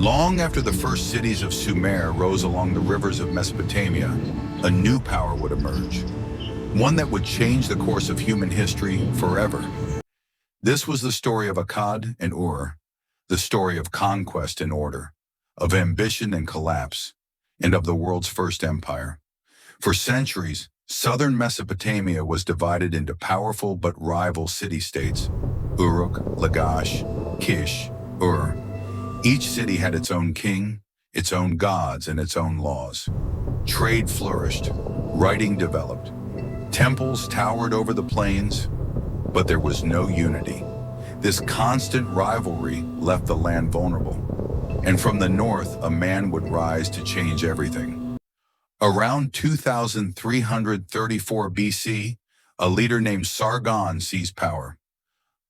Long after the first cities of Sumer rose along the rivers of Mesopotamia, a new power would emerge, one that would change the course of human history forever. This was the story of Akkad and Ur, the story of conquest and order, of ambition and collapse, and of the world's first empire. For centuries, southern Mesopotamia was divided into powerful but rival city-states: Uruk, Lagash, Kish, Ur. Each city had its own king, its own gods, and its own laws. Trade flourished, writing developed. Temples towered over the plains, but there was no unity. This constant rivalry left the land vulnerable. And from the north, a man would rise to change everything. Around 2334 BC, a leader named Sargon seized power.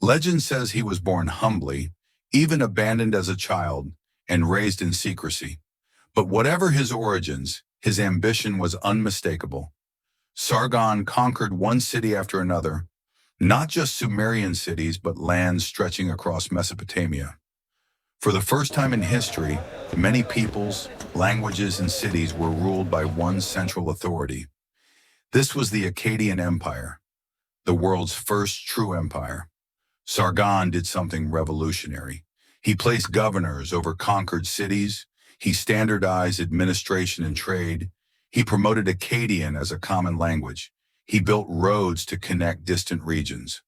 Legend says he was born humbly, even abandoned as a child, and raised in secrecy. But whatever his origins, his ambition was unmistakable. Sargon conquered one city after another, not just Sumerian cities, but lands stretching across Mesopotamia. For the first time in history, many peoples, languages, and cities were ruled by one central authority. This was the Akkadian Empire, the world's first true empire. Sargon did something revolutionary. He placed governors over conquered cities. He standardized administration and trade. He promoted Akkadian as a common language. He built roads to connect distant regions.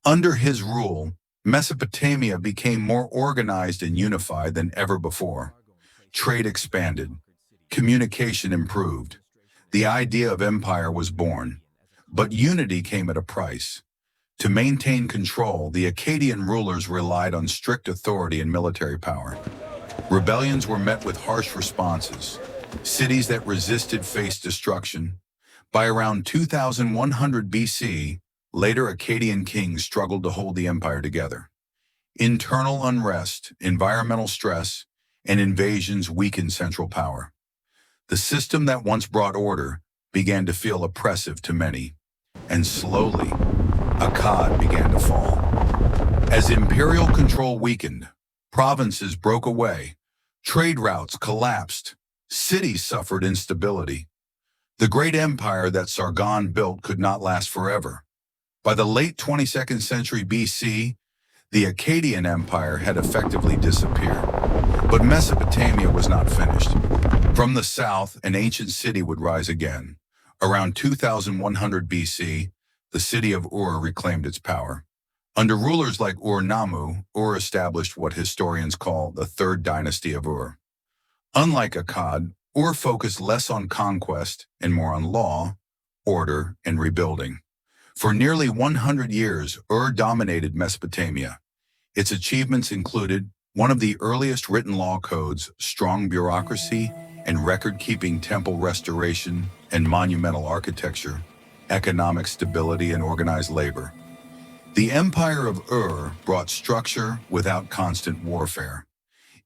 Under his rule, Mesopotamia became more organized and unified than ever before. Trade expanded. Communication improved. The idea of empire was born. But unity came at a price. To maintain control, the Akkadian rulers relied on strict authority and military power. Rebellions were met with harsh responses. Cities that resisted faced destruction. By around 2100 BC, later Akkadian kings struggled to hold the empire together. Internal unrest, environmental stress, and invasions weakened central power. The system that once brought order began to feel oppressive to many, and slowly, Akkad began to fall. As imperial control weakened, provinces broke away, trade routes collapsed, cities suffered instability. The great empire that Sargon built could not last forever. By the late 22nd century BC, the Akkadian Empire had effectively disappeared. But Mesopotamia was not finished. From the south, an ancient city would rise again. Around 2100 BC, the city of Ur reclaimed its power. Under rulers like Ur-Nammu, Ur established what historians call the Third Dynasty of Ur. Unlike Akkad, Ur focused less on conquest and more on law, order, and rebuilding. For nearly 100 years, Ur dominated Mesopotamia. Its achievements included one of the earliest written law codes, strong bureaucracy, and record-keeping temple restoration and monumental architecture, economic stability, and organized labor. The Empire of Ur brought structure without constant warfare.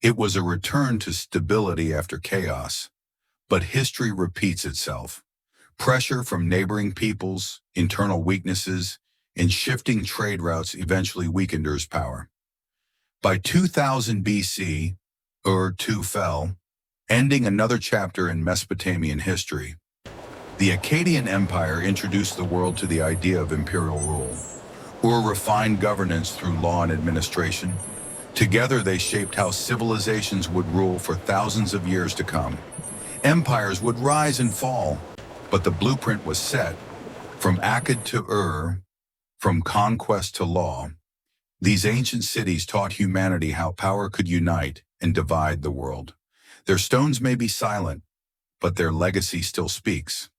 It was a return to stability after chaos. But history repeats itself. Pressure from neighboring peoples, internal weaknesses, and shifting trade routes eventually weakened Ur's power. By 2000 BC, Ur too fell, ending another chapter in Mesopotamian history. The Akkadian Empire introduced the world to the idea of imperial rule. Ur refined governance through law and administration. Together they shaped how civilizations would rule for thousands of years to come. Empires would rise and fall, but the blueprint was set. From Akkad to Ur, from conquest to law, these ancient cities taught humanity how power could unite and divide the world. Their stones may be silent, but their legacy still speaks.